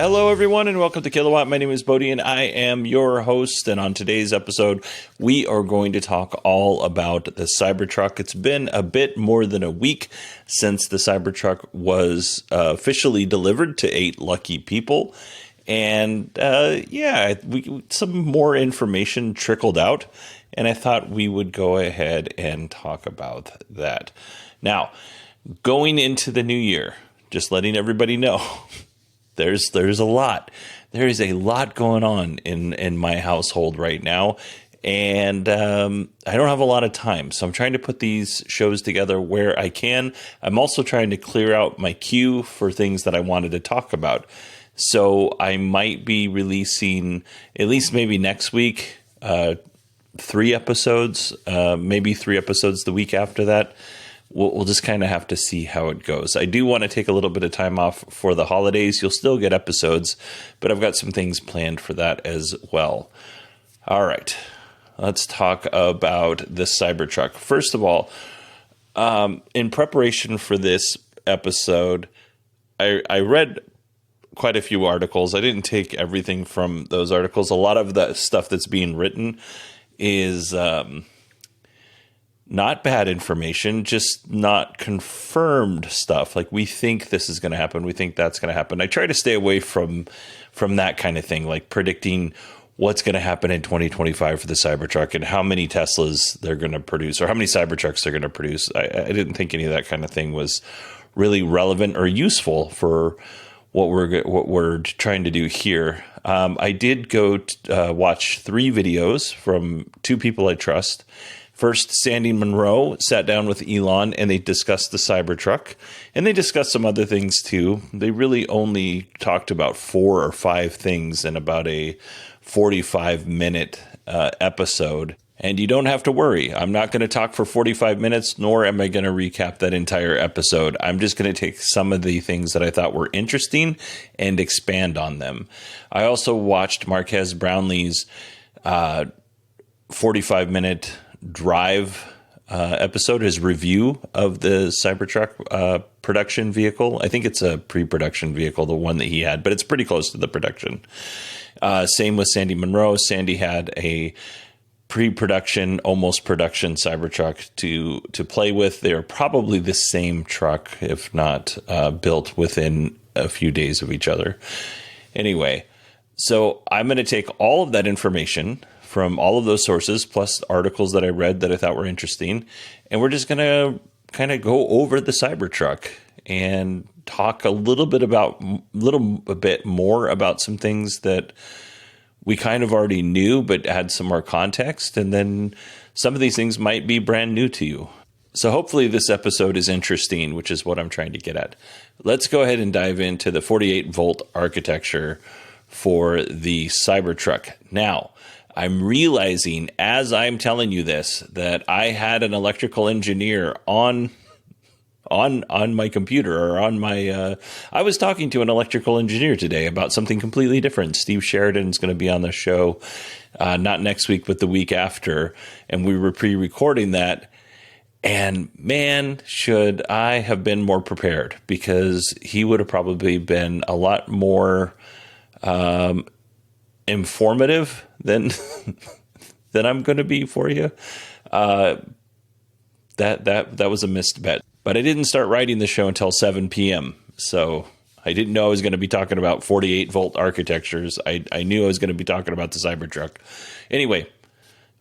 Hello, everyone, and welcome to Kilowatt. My name is Bodie, and I am your host. And on today's episode, we are going to talk all about the CyberTruck. It's been a bit more than a week since the CyberTruck was officially delivered to 8 lucky people. And some more information trickled out, and I thought we would go ahead and talk about that. Now, going into the new year, just letting everybody know, there's a lot. There is a lot going on in my household right now, and I don't have a lot of time. So I'm trying to put these shows together where I can. I'm also trying to clear out my queue for things that I wanted to talk about. So I might be releasing, at least maybe next week, 3 episodes, maybe 3 episodes the week after that. We'll just kind of have to see how it goes. I do want to take a little bit of time off for the holidays. You'll still get episodes, but I've got some things planned for that as well. All right, let's talk about the CyberTruck. First of all, in preparation for this episode, I read quite a few articles. I didn't take everything from those articles. A lot of the stuff that's being written is not bad information, just not confirmed stuff. Like, we think this is going to happen. We think that's going to happen. I try to stay away from that kind of thing, like predicting what's going to happen in 2025 for the Cybertruck and how many Teslas they're going to produce or how many Cybertrucks they're going to produce. I didn't think any of that kind of thing was really relevant or useful for what we're trying to do here. I did go watch 3 videos from 2 people I trust. First, Sandy Munro sat down with Elon and they discussed the Cybertruck, and they discussed some other things too. They really only talked about 4 or 5 things in about a 45-minute episode. And you don't have to worry. I'm not going to talk for 45 minutes, nor am I going to recap that entire episode. I'm just going to take some of the things that I thought were interesting and expand on them. I also watched Marquez Brownlee's 45-minute drive episode, his review of the Cybertruck production vehicle. I think it's a pre-production vehicle, the one that he had, but it's pretty close to the production. Same with Sandy Munro. Sandy had a pre-production, almost production Cybertruck to play with. They're probably the same truck, if not built within a few days of each other. Anyway, so I'm going to take all of that information from all of those sources, plus articles that I read that I thought were interesting, and we're just going to kind of go over the Cybertruck and talk a little bit more about some things that we kind of already knew, but add some more context, and then some of these things might be brand new to you. So hopefully this episode is interesting, which is what I'm trying to get at. Let's go ahead and dive into the 48-volt architecture for the Cybertruck. Now, I'm realizing as I'm telling you this that I had an electrical engineer on my computer or on my I was talking to an electrical engineer today about something completely different. Steve Sheridan's going to be on the show not next week but the week after, and we were pre-recording that. And man, should I have been more prepared, because he would have probably been a lot more informative than I'm going to be for you. That was a missed bet. But I didn't start writing the show until 7 p.m. So I didn't know I was going to be talking about 48-volt architectures. I knew I was going to be talking about the Cybertruck. Anyway,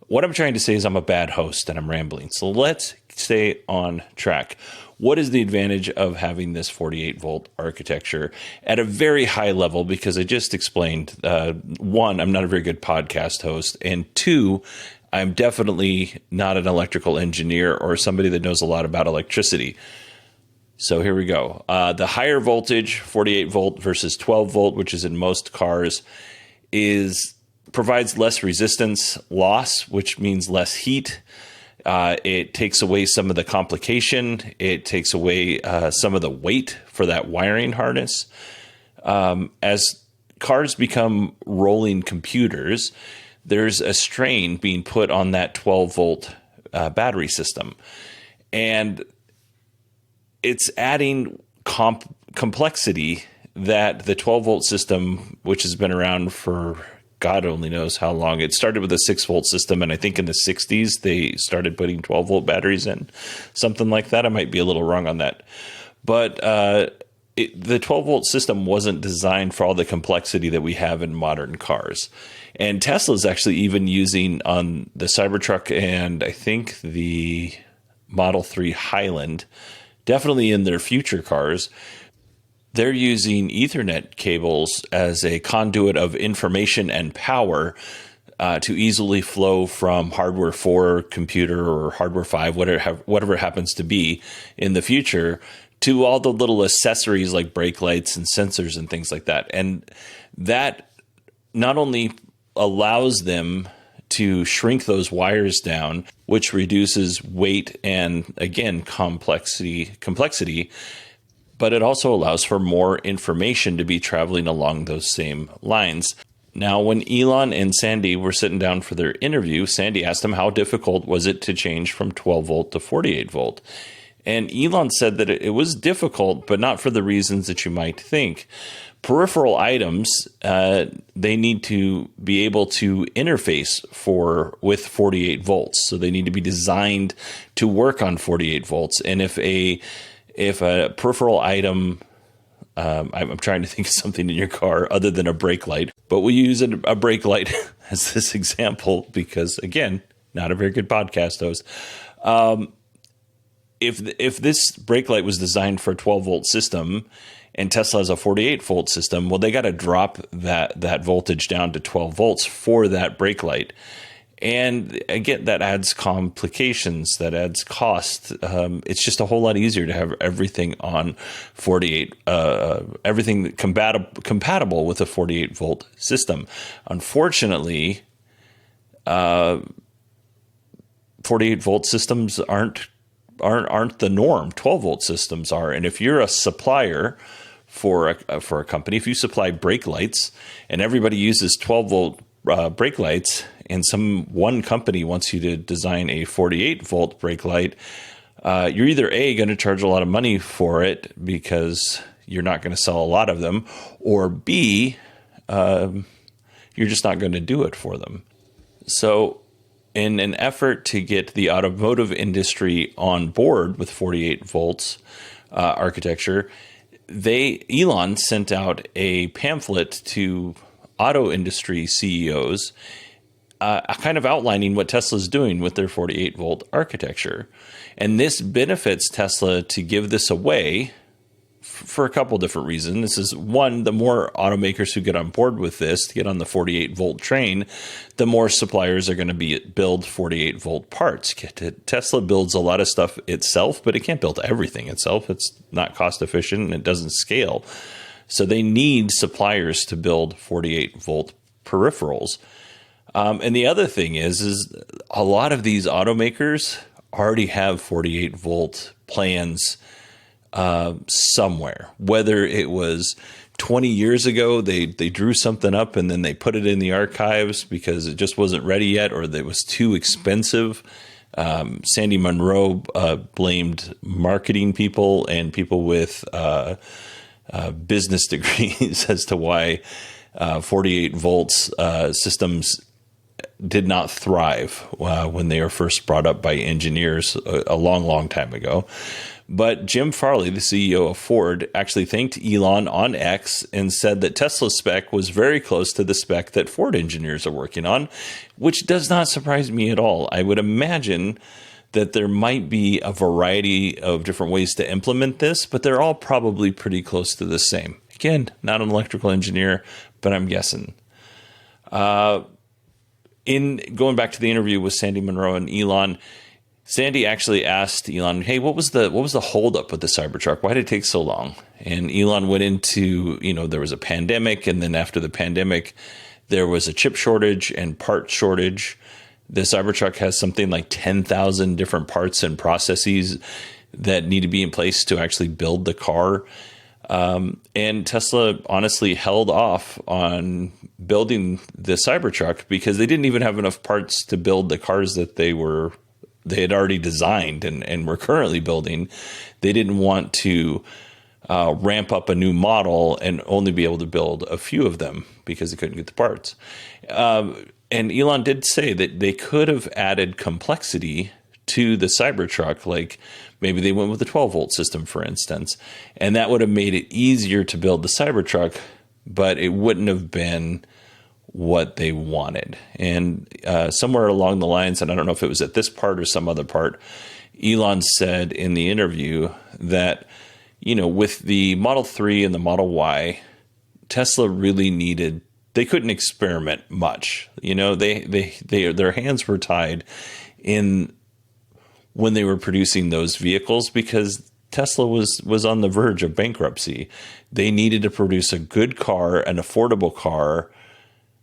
what I'm trying to say is I'm a bad host and I'm rambling. So let's stay on track. What is the advantage of having this 48-volt architecture at a very high level? Because I just explained, 1, I'm not a very good podcast host, and 2, I'm definitely not an electrical engineer or somebody that knows a lot about electricity. So here we go. The higher voltage, 48-volt versus 12-volt, which is in most cars, provides less resistance loss, which means less heat. It takes away some of the complication. It takes away some of the weight for that wiring harness. As cars become rolling computers, there's a strain being put on that 12-volt battery system. And it's adding complexity that the 12-volt system, which has been around for God only knows how long. It started with a 6-volt system, and I think in the 60s they started putting 12-volt batteries in, something like that. I might be a little wrong on that. But the 12-volt system wasn't designed for all the complexity that we have in modern cars. And Tesla's actually even using on the Cybertruck and I think the Model 3 Highland, definitely in their future cars, they're using Ethernet cables as a conduit of information and power to easily flow from hardware 4 computer or hardware 5, whatever it happens to be in the future, to all the little accessories like brake lights and sensors and things like that. And that not only allows them to shrink those wires down, which reduces weight and, again, complexity, but it also allows for more information to be traveling along those same lines. Now, when Elon and Sandy were sitting down for their interview, Sandy asked him how difficult was it to change from 12 volt to 48 volt. And Elon said that it was difficult, but not for the reasons that you might think. Peripheral items, they need to be able to interface with 48 volts. So they need to be designed to work on 48 volts. And if a peripheral item, I'm trying to think of something in your car other than a brake light, but we use a brake light as this example because, again, not a very good podcast host. If this brake light was designed for a 12-volt system and Tesla has a 48-volt system, well, they got to drop that voltage down to 12 volts for that brake light. And again, that adds complications, that adds cost. It's just a whole lot easier to have everything on 48, everything compatible with a 48 volt system. Unfortunately, 48 volt systems aren't the norm. 12 volt systems are. And if you're a supplier for a company, if you supply brake lights and everybody uses 12 volt brake lights, and one company wants you to design a 48 volt brake light, you're either A, going to charge a lot of money for it because you're not going to sell a lot of them, or B, you're just not going to do it for them. So in an effort to get the automotive industry on board with 48 volts architecture, Elon sent out a pamphlet to auto industry CEOs kind of outlining what Tesla's doing with their 48 volt architecture. And this benefits Tesla to give this away for a couple different reasons. This is one, the more automakers who get on board with this, to get on the 48 volt train, the more suppliers are going to build 48 volt parts. Tesla builds a lot of stuff itself, but it can't build everything itself. It's not cost efficient and it doesn't scale. So they need suppliers to build 48 volt peripherals. And the other thing is a lot of these automakers already have 48 volt plans somewhere. Whether it was 20 years ago, they drew something up and then they put it in the archives because it just wasn't ready yet, or it was too expensive. Sandy Munro blamed marketing people and people with business degrees as to why 48 volts systems did not thrive when they were first brought up by engineers a long time ago. But Jim Farley, the CEO of Ford, actually thanked Elon on X and said that Tesla's spec was very close to the spec that Ford engineers are working on, which does not surprise me at all. I would imagine that there might be a variety of different ways to implement this, but they're all probably pretty close to the same. Again, not an electrical engineer, but I'm guessing. In going back to the interview with Sandy Munro and Elon, Sandy actually asked Elon, "Hey, what was the holdup with the Cybertruck? Why did it take so long?" And Elon went into, there was a pandemic, and then after the pandemic, there was a chip shortage and part shortage. The Cybertruck has something like 10,000 different parts and processes that need to be in place to actually build the car. And Tesla honestly held off on building the Cybertruck because they didn't even have enough parts to build the cars that they had already designed and were currently building. They didn't want to ramp up a new model and only be able to build a few of them because they couldn't get the parts. And Elon did say that they could have added complexity to the Cybertruck, like maybe they went with a 12-volt system, for instance, and that would have made it easier to build the Cybertruck, but it wouldn't have been what they wanted. And somewhere along the lines, and I don't know if it was at this part or some other part, Elon said in the interview that, with the Model 3 and the Model Y, Tesla really needed, they couldn't experiment much. Their hands were tied in when they were producing those vehicles because Tesla was on the verge of bankruptcy. They needed to produce a good car, an affordable car,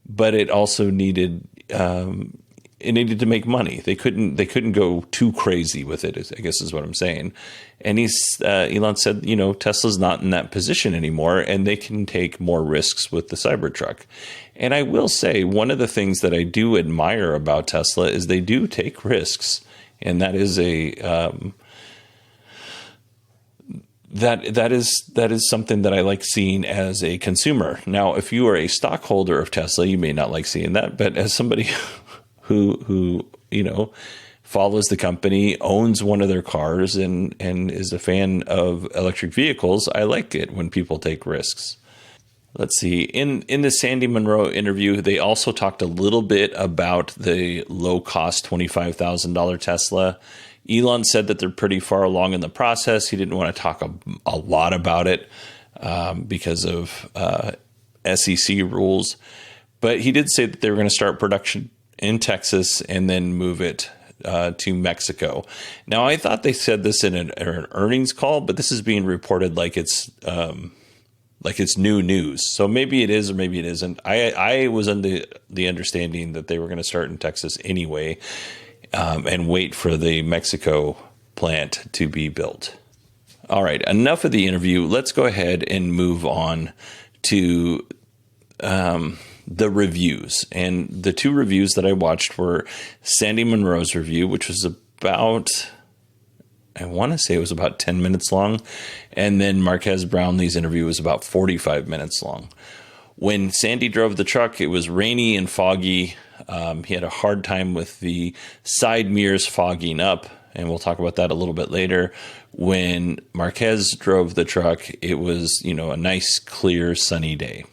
but it also needed to make money. They couldn't go too crazy with it, I guess is what I'm saying. And Elon said, Tesla's not in that position anymore, and they can take more risks with the Cybertruck. And I will say one of the things that I do admire about Tesla is they do take risks, and that is that is something that I like seeing as a consumer. Now, if you are a stockholder of Tesla, you may not like seeing that, but as somebody who follows the company, owns one of their cars, and is a fan of electric vehicles, I like it when people take risks. Let's see. In the Sandy Munro interview, they also talked a little bit about the low-cost $25,000 Tesla. Elon said that they're pretty far along in the process. He didn't want to talk a lot about it because of SEC rules. But he did say that they were going to start production in Texas and then move it to Mexico. Now, I thought they said this in an earnings call, but this is being reported like it's new news. So maybe it is or maybe it isn't. I was under the understanding that they were going to start in Texas anyway and wait for the Mexico plant to be built. All right, enough of the interview. Let's go ahead and move on to the reviews. And the two reviews that I watched were Sandy Munro's review, which was about, I want to say it was about 10 minutes long. And then Marques Brownlee's interview was about 45 minutes long. When Sandy drove the truck, it was rainy and foggy. He had a hard time with the side mirrors fogging up, and we'll talk about that a little bit later. When Marques drove the truck, it was, a nice, clear, sunny day.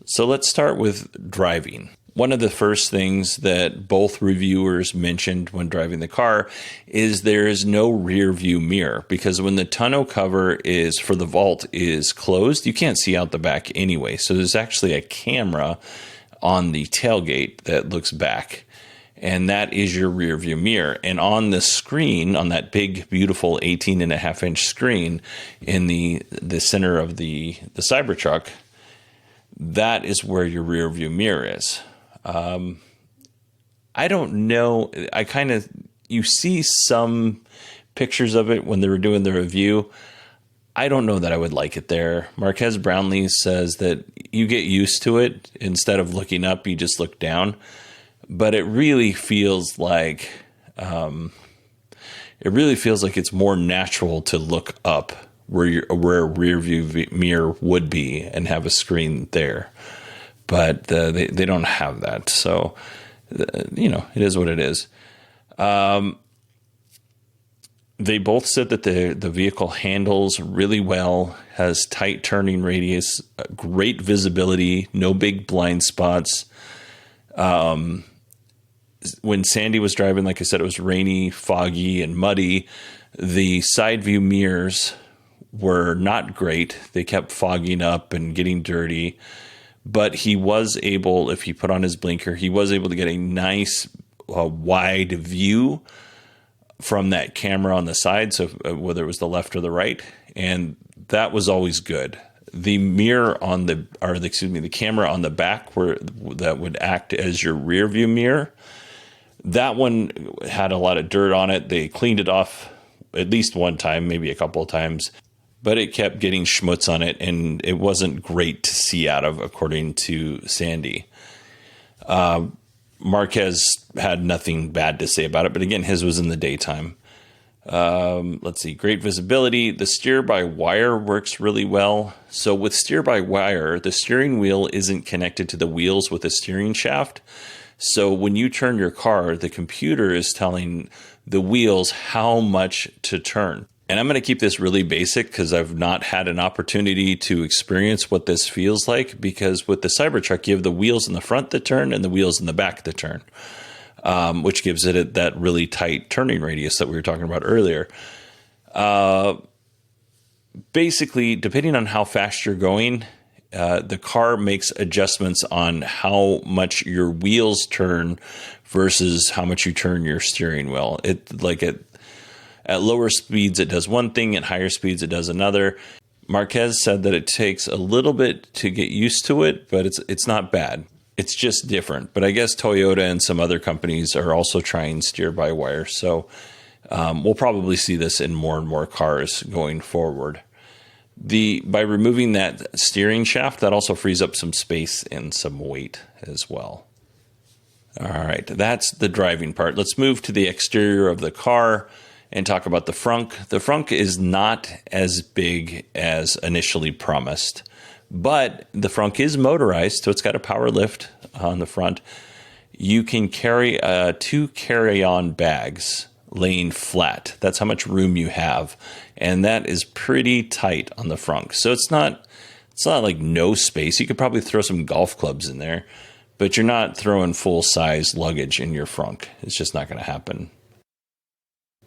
So let's start with driving. One of the first things that both reviewers mentioned when driving the car is there is no rear view mirror, because when the tonneau cover is for the vault is closed, you can't see out the back anyway. So there's actually a camera on the tailgate that looks back, and that is your rear view mirror. And on the screen, on that big, beautiful 18.5-inch screen in the center of the Cybertruck, that is where your rear view mirror is. I don't know. You see some pictures of it when they were doing the review. I don't know that I would like it there. Marques Brownlee says that you get used to it. Instead of looking up, you just look down. But it really feels like it's more natural to look up where a rear view mirror would be and have a screen there. But they don't have that. So, it is what it is. They both said that the vehicle handles really well, has tight turning radius, great visibility, no big blind spots. When Sandy was driving, like I said, it was rainy, foggy, and muddy. The side view mirrors were not great. They kept fogging up and getting dirty. But he was able, if he put on his blinker, he was able to get a nice wide view from that camera on the side, so whether it was the left or the right, and that was always good. The mirror on the camera on the back that would act as your rear view mirror, that one had a lot of dirt on it. They cleaned it off at least one time, maybe a couple of times, but it kept getting schmutz on it, and it wasn't great to see out of, according to Sandy. Marques had nothing bad to say about it, but again, his was in the daytime. Let's see, great visibility. The steer-by-wire works really well. So with steer-by-wire, the steering wheel isn't connected to the wheels with a steering shaft. So when you turn your car, the computer is telling the wheels how much to turn. And I'm going to keep this really basic because I've not had an opportunity to experience what this feels like, because with the CyberTruck, you have the wheels in the front that turn and the wheels in the back that turn. Which gives it that really tight turning radius that we were talking about earlier. Basically, depending on how fast you're going, the car makes adjustments on how much your wheels turn versus how much you turn your steering wheel. At lower speeds, it does one thing. At higher speeds, it does another. Marquez said that it takes a little bit to get used to it, but it's not bad. It's just different. But I guess Toyota and some other companies are also trying steer-by-wire. So we'll probably see this in more and more cars going forward. By removing that steering shaft, that also frees up some space and some weight as well. All right, that's the driving part. Let's move to the exterior of the car and talk about the frunk. The frunk is not as big as initially promised. But the frunk is motorized, so it's got a power lift on the front. You can carry 2 carry-on bags laying flat. That's how much room you have. And that is pretty tight on the frunk. So it's not like no space. You could probably throw some golf clubs in there, but you're not throwing full-size luggage in your frunk. It's just not going to happen.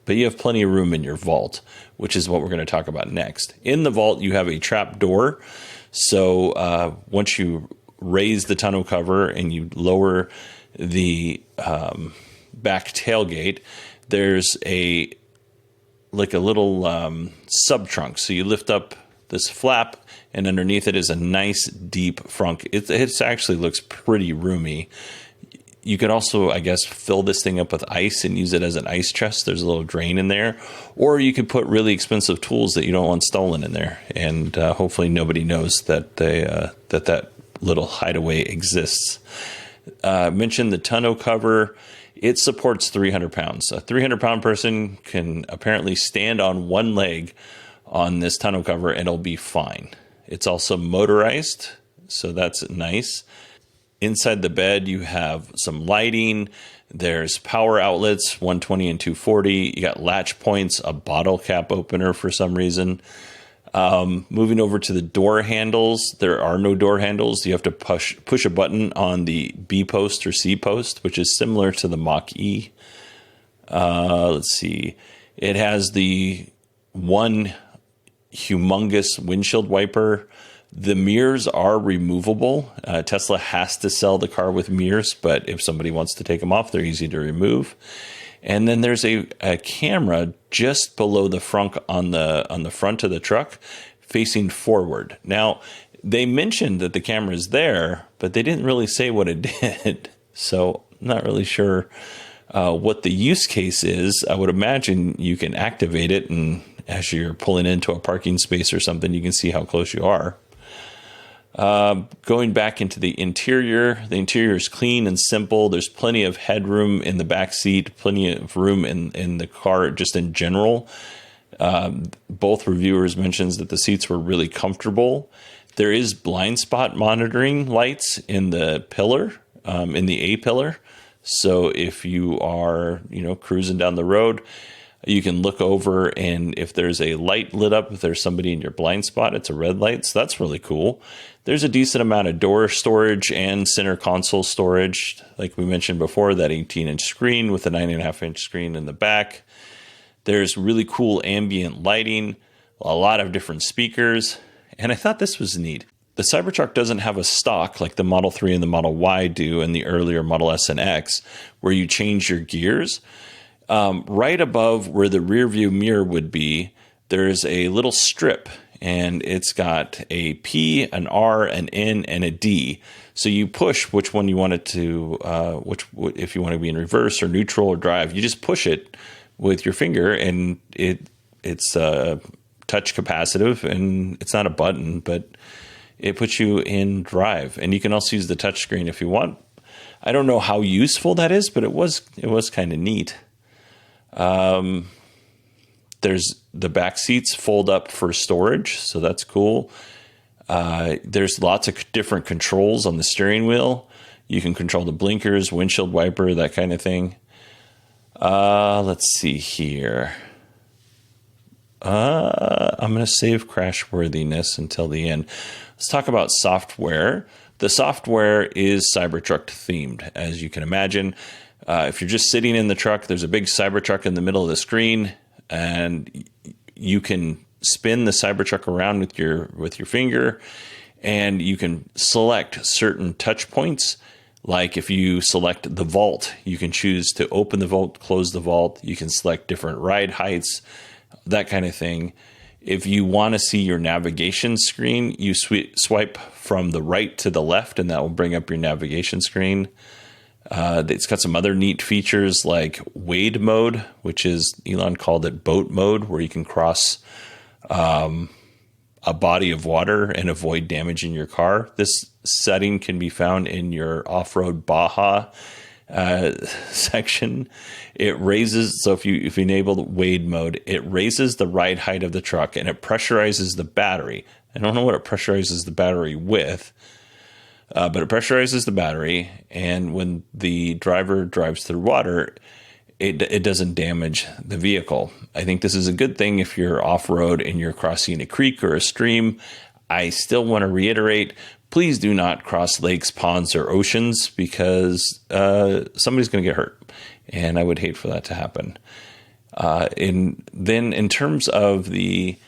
But you have plenty of room in your vault, which is what we're going to talk about next. In the vault, you have a trap door. So once you raise the tonneau cover and you lower the back tailgate, there's a little sub-trunk. So you lift up this flap, and underneath it is a nice deep frunk. It actually looks pretty roomy. You could also, I guess, fill this thing up with ice and use it as an ice chest. There's a little drain in there. Or you could put really expensive tools that you don't want stolen in there. And hopefully nobody knows that that little hideaway exists. Mentioned the tonneau cover. It supports 300 pounds. A 300-pound person can apparently stand on one leg on this tonneau cover and it'll be fine. It's also motorized, so that's nice. Inside the bed, you have some lighting. There's power outlets, 120 and 240. You got latch points, a bottle cap opener for some reason. Moving over to the door handles, there are no door handles. You have to push a button on the B post or C post, which is similar to the Mach-E. Let's see. It has the one humongous windshield wiper. The mirrors are removable. Tesla has to sell the car with mirrors, but if somebody wants to take them off, they're easy to remove. And then there's a camera just below the frunk on the front of the truck facing forward. Now, they mentioned that the camera is there, but they didn't really say what it did. So I'm not really sure what the use case is. I would imagine you can activate it, and as you're pulling into a parking space or something, you can see how close you are. Going back into the interior is clean and simple. There's plenty of headroom in the back seat, plenty of room in the car just in general. Both reviewers mentioned that the seats were really comfortable. There is blind spot monitoring lights in the pillar, in the A pillar. So if you are, cruising down the road, you can look over, and if there's a light lit up, if there's somebody in your blind spot, it's a red light. So that's really cool. There's a decent amount of door storage and center console storage. Like we mentioned before, that 18-inch screen with a 9.5-inch screen in the back. There's really cool ambient lighting, a lot of different speakers. And I thought this was neat. The Cybertruck doesn't have a stock like the Model 3 and the Model Y do and the earlier Model S and X, where you change your gears. Right above where the rear view mirror would be, there's a little strip, and it's got a P, an R, an N, and a D. So you push which one you want it to, if you want to be in reverse or neutral or drive, you just push it with your finger, and it's touch capacitive, and it's not a button, but it puts you in drive. And you can also use the touch screen if you want. I don't know how useful that is, but it was kind of neat. There's the back seats fold up for storage, so that's cool. There's lots of different controls on the steering wheel. You can control the blinkers, windshield wiper, that kind of thing. Let's see here. I'm going to save crashworthiness until the end. Let's talk about software. The software is CyberTruck themed, as you can imagine. If you're just sitting in the truck, there's a big CyberTruck in the middle of the screen, and you can spin the CyberTruck around with your finger, and you can select certain touch points. Like if you select the vault, you can choose to open the vault, close the vault. You can select different ride heights, that kind of thing. If you want to see your navigation screen, you swipe from the right to the left, and that will bring up your navigation screen. It's got some other neat features like wade mode, which is, Elon called it boat mode, where you can cross a body of water and avoid damaging your car. This setting can be found in your off-road Baja section. It raises, so if you enable wade mode, it raises the ride height of the truck, and it pressurizes the battery. I don't know what it pressurizes the battery with, but it pressurizes the battery, and when the driver drives through water, it doesn't damage the vehicle. I think this is a good thing if you're off-road and you're crossing a creek or a stream. I still want to reiterate, please do not cross lakes, ponds, or oceans, because somebody's going to get hurt, and I would hate for that to happen. In terms of the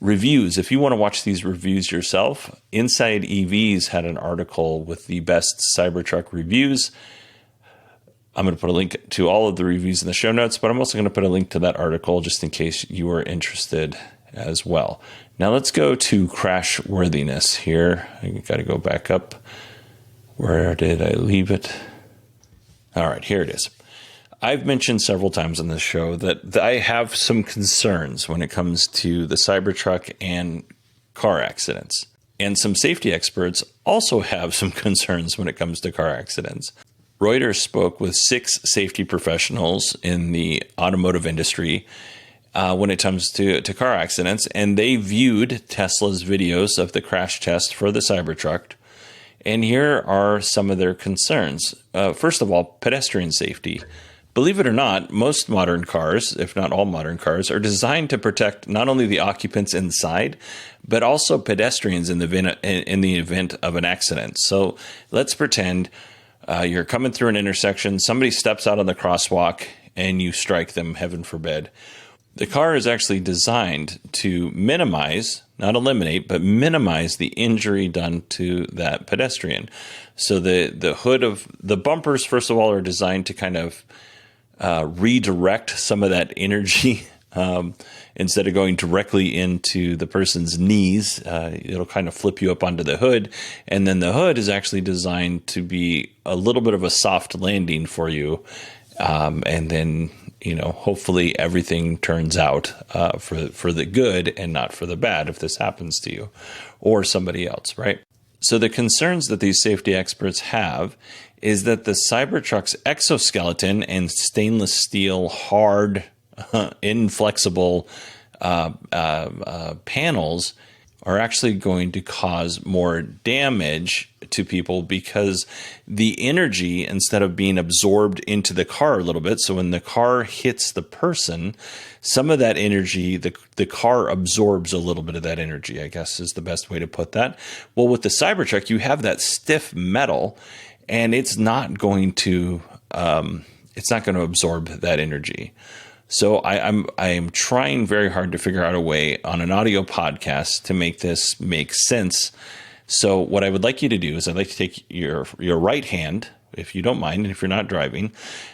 reviews, if you want to watch these reviews yourself, Inside EVs had an article with the best Cybertruck reviews. I'm going to put a link to all of the reviews in the show notes, but I'm also going to put a link to that article just in case you are interested as well. Now let's go to crashworthiness here. I got to go back up. Where did I leave it? All right, here it is. I've mentioned several times on this show that I have some concerns when it comes to the Cybertruck and car accidents. And some safety experts also have some concerns when it comes to car accidents. Reuters spoke with 6 safety professionals in the automotive industry when it comes to car accidents, and they viewed Tesla's videos of the crash test for the Cybertruck. And here are some of their concerns. First of all, pedestrian safety. Believe it or not, most modern cars, if not all modern cars, are designed to protect not only the occupants inside, but also pedestrians in the event of an accident. So let's pretend you're coming through an intersection, somebody steps out on the crosswalk, and you strike them, heaven forbid. The car is actually designed to minimize, not eliminate, but minimize the injury done to that pedestrian. So the hood of the bumpers, first of all, are designed to kind of redirect some of that energy. Instead of going directly into the person's knees, it'll kind of flip you up onto the hood. And then the hood is actually designed to be a little bit of a soft landing for you. And then, hopefully everything turns out for the good and not for the bad if this happens to you or somebody else, right? So the concerns that these safety experts have is that the Cybertruck's exoskeleton and stainless steel hard inflexible panels are actually going to cause more damage to people because the energy, instead of being absorbed into the car a little bit, so when the car hits the person, some of that energy, the car absorbs a little bit of that energy, I guess is the best way to put that. Well, with the Cybertruck, you have that stiff metal, and it's not going to absorb that energy. So I am trying very hard to figure out a way on an audio podcast to make this make sense. So what I would like you to do is I'd like to take your right hand, if you don't mind, and if you're not driving,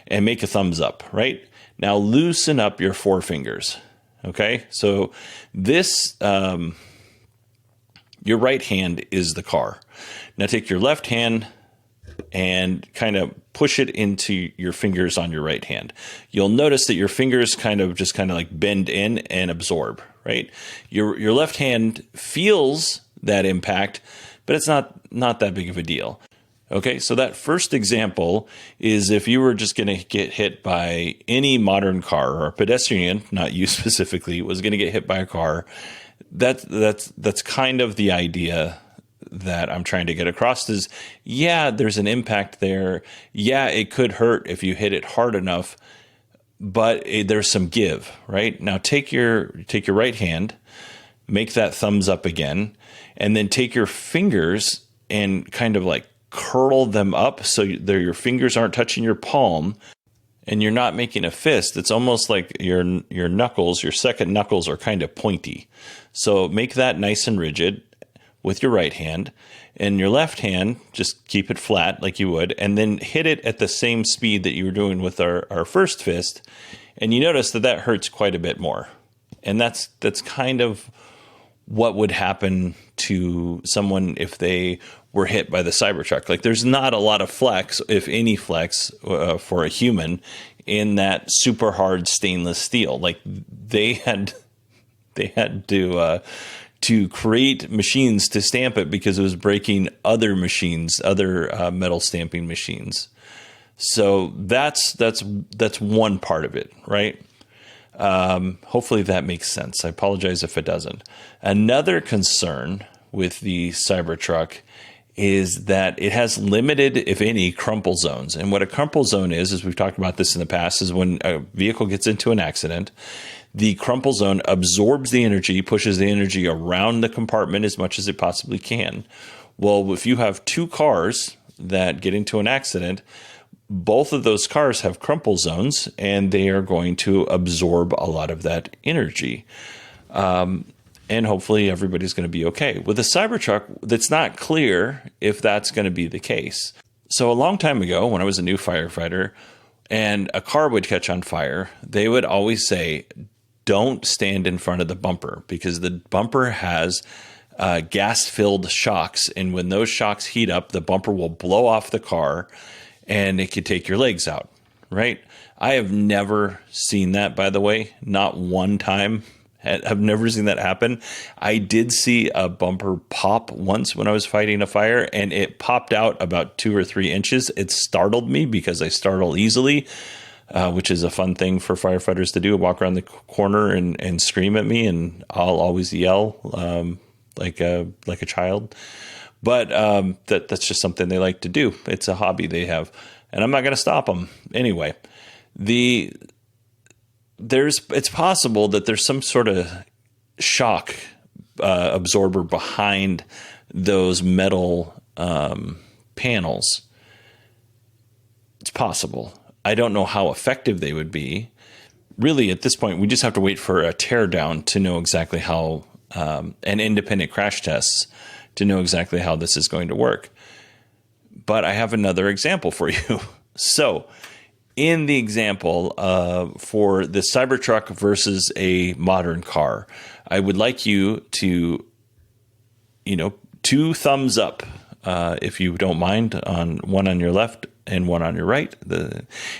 and make a thumbs up, right? Now loosen up your forefingers, okay? So this, your right hand is the car. Now take your left hand and kind of push it into your fingers on your right hand. You'll notice that your fingers kind of like bend in and absorb, right? Your left hand feels that impact, but it's not that big of a deal. Okay, so that first example is if you were just going to get hit by any modern car, or a pedestrian, not you specifically, was going to get hit by a car. That's kind of the idea that I'm trying to get across is, yeah, there's an impact there. Yeah, it could hurt if you hit it hard enough, but there's some give, right? Now take your right hand, make that thumbs up again, and then take your fingers and kind of like curl them up so your fingers aren't touching your palm and you're not making a fist. It's almost like your knuckles, your second knuckles are kind of pointy. So make that nice and rigid with your right hand, and your left hand, just keep it flat like you would, and then hit it at the same speed that you were doing with our first fist. And you notice that hurts quite a bit more. And that's kind of what would happen to someone if they were hit by the Cybertruck. Like, there's not a lot of flex, if any flex, for a human in that super hard stainless steel. Like, they had to create machines to stamp it because it was breaking other machines, other metal stamping machines. So that's one part of it, right? Hopefully that makes sense. I apologize if it doesn't. Another concern with the Cybertruck is that it has limited, if any, crumple zones. And what a crumple zone is, as we've talked about this in the past, is when a vehicle gets into an accident, the crumple zone absorbs the energy, pushes the energy around the compartment as much as it possibly can. Well, if you have two cars that get into an accident, both of those cars have crumple zones, and they are going to absorb a lot of that energy. And hopefully everybody's going to be okay. With a Cybertruck, that's not clear if that's going to be the case. So a long time ago, when I was a new firefighter and a car would catch on fire, they would always say, don't stand in front of the bumper, because the bumper has gas-filled shocks. And when those shocks heat up, the bumper will blow off the car and it could take your legs out, right? I have never seen that, by the way, not one time. I've never seen that happen. I did see a bumper pop once when I was fighting a fire, and it popped out about 2 or 3 inches. It startled me because I startle easily, which is a fun thing for firefighters to do, walk around the corner and scream at me, and I'll always yell like a child. But that's just something they like to do. It's a hobby they have, and I'm not going to stop them. Anyway, it's possible that there's some sort of shock absorber behind those metal panels. It's possible. I don't know how effective they would be. Really, at this point, we just have to wait for a teardown to know exactly how, and independent crash tests to know exactly how this is going to work. But I have another example for you. So, in the example for the Cybertruck versus a modern car, I would like you to, 2 thumbs up, if you don't mind, on one on your left and one on your right,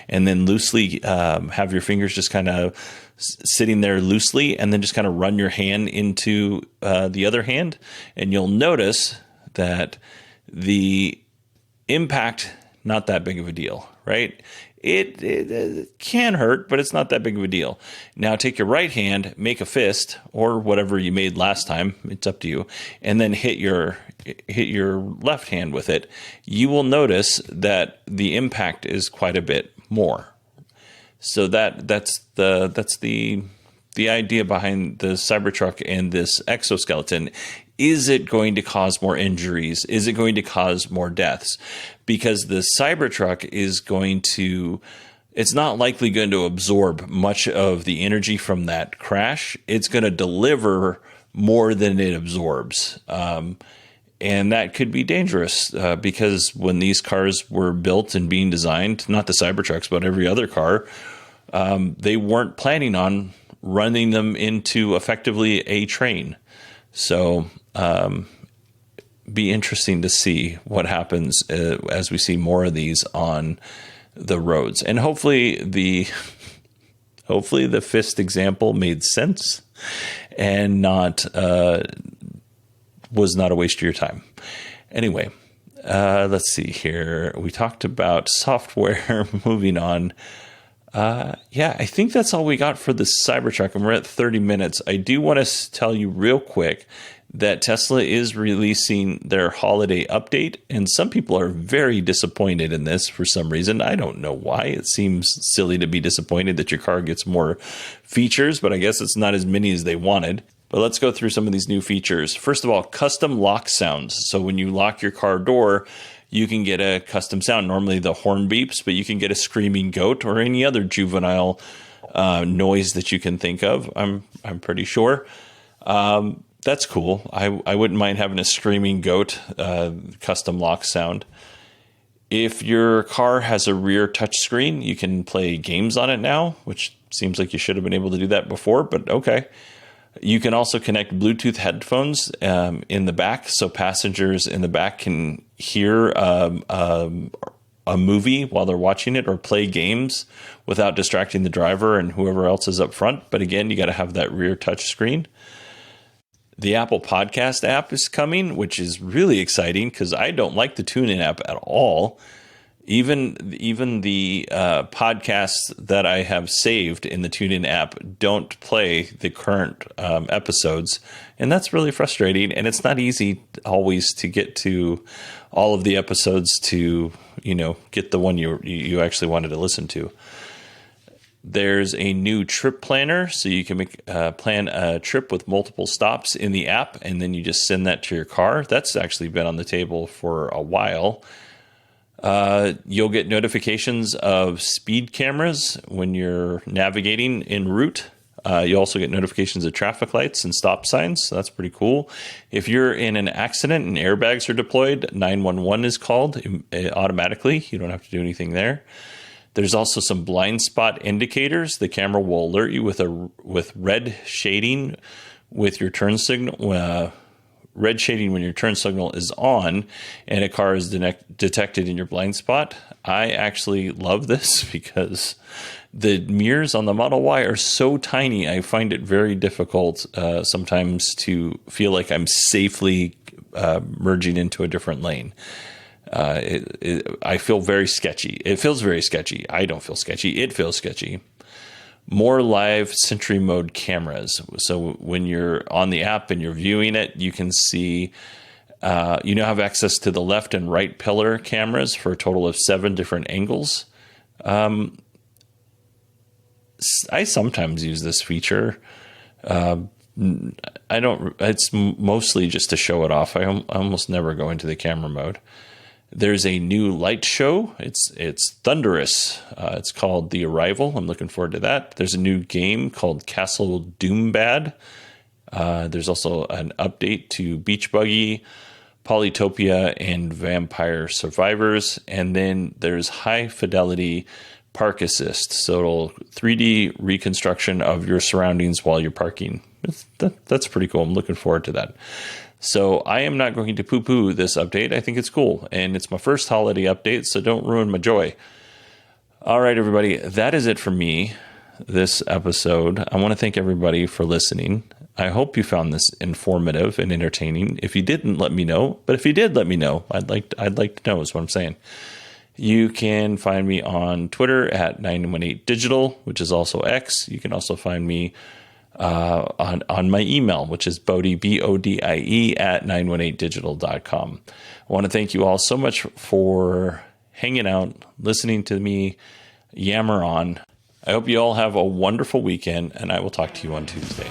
and then loosely have your fingers just kind of sitting there loosely, and then just kind of run your hand into the other hand, and you'll notice that the impact, not that big of a deal, right? It can hurt, but it's not that big of a deal. Now take your right hand, make a fist, or whatever you made last time, it's up to you, and then hit your left hand with it. You will notice that the impact is quite a bit more. So that's the idea behind the Cybertruck and this exoskeleton. Is it going to cause more injuries? Is it going to cause more deaths? Because the Cybertruck it's not likely going to absorb much of the energy from that crash. It's going to deliver more than it absorbs. And that could be dangerous because when these cars were built and being designed, not the Cybertrucks, but every other car, they weren't planning on running them into effectively a train. So be interesting to see what happens as we see more of these on the roads. And hopefully the fist example made sense and was not a waste of your time. Anyway, Let's see here. We talked about software. Moving on. Yeah, I think that's all we got for the Cybertruck, and we're at 30 minutes. I do want to tell you real quick that Tesla is releasing their holiday update, and some people are very disappointed in this for some reason. I don't know why. It seems silly to be disappointed that your car gets more features, but I guess it's not as many as they wanted. But let's go through some of these new features. First of all, custom lock sounds. So when you lock your car door, you can get a custom sound. Normally the horn beeps, but you can get a screaming goat or any other juvenile noise that you can think of. I'm pretty sure. That's cool. I wouldn't mind having a screaming goat custom lock sound. If your car has a rear touchscreen, you can play games on it now, which seems like you should have been able to do that before, but okay. You can also connect Bluetooth headphones in the back, so passengers in the back can hear a movie while they're watching it or play games without distracting the driver and whoever else is up front. But again, you got to have that rear touch screen. The Apple Podcast app is coming, which is really exciting because I don't like the TuneIn app at all. Even the podcasts that I have saved in the TuneIn app don't play the current episodes, and that's really frustrating. And it's not easy always to get to all of the episodes to get the one you actually wanted to listen to. There's a new trip planner, so you can plan a trip with multiple stops in the app, and then you just send that to your car. That's actually been on the table for a while. You'll get notifications of speed cameras when you're navigating en route. You also get notifications of traffic lights and stop signs, so that's pretty cool. If you're in an accident and airbags are deployed, 911 is called automatically. You don't have to do anything there. There's also some blind spot indicators. The camera will alert you with red shading with your turn signal. Red shading when your turn signal is on and a car is detected in your blind spot. I actually love this because the mirrors on the Model Y are so tiny. I find it very difficult sometimes to feel like I'm safely merging into a different lane. I feel very sketchy. It feels very sketchy. I don't feel sketchy. It feels sketchy. More live Sentry mode cameras. So when you're on the app and you're viewing it, you can see, you now have access to the left and right pillar cameras for a total of 7 different angles. I sometimes use this feature. It's mostly just to show it off. I almost never go into the camera mode. There's a new light show. It's thunderous. It's called The Arrival. I'm looking forward to that. There's a new game called Castle Doombad. There's also an update to Beach Buggy, Polytopia, and Vampire Survivors. And then there's high fidelity park assist. So it'll 3D reconstruction of your surroundings while you're parking. That's pretty cool. I'm looking forward to that. So I am not going to poo-poo this update. I think it's cool. And it's my first holiday update, so don't ruin my joy. All right, everybody. That is it for me this episode. I want to thank everybody for listening. I hope you found this informative and entertaining. If you didn't, let me know. But if you did, let me know. I'd like to know is what I'm saying. You can find me on Twitter at 918digital, which is also X. You can also find me on my email, which is Bodie, BODIE at 918digital.com. I want to thank you all so much for hanging out, listening to me yammer on. I hope you all have a wonderful weekend, and I will talk to you on Tuesday.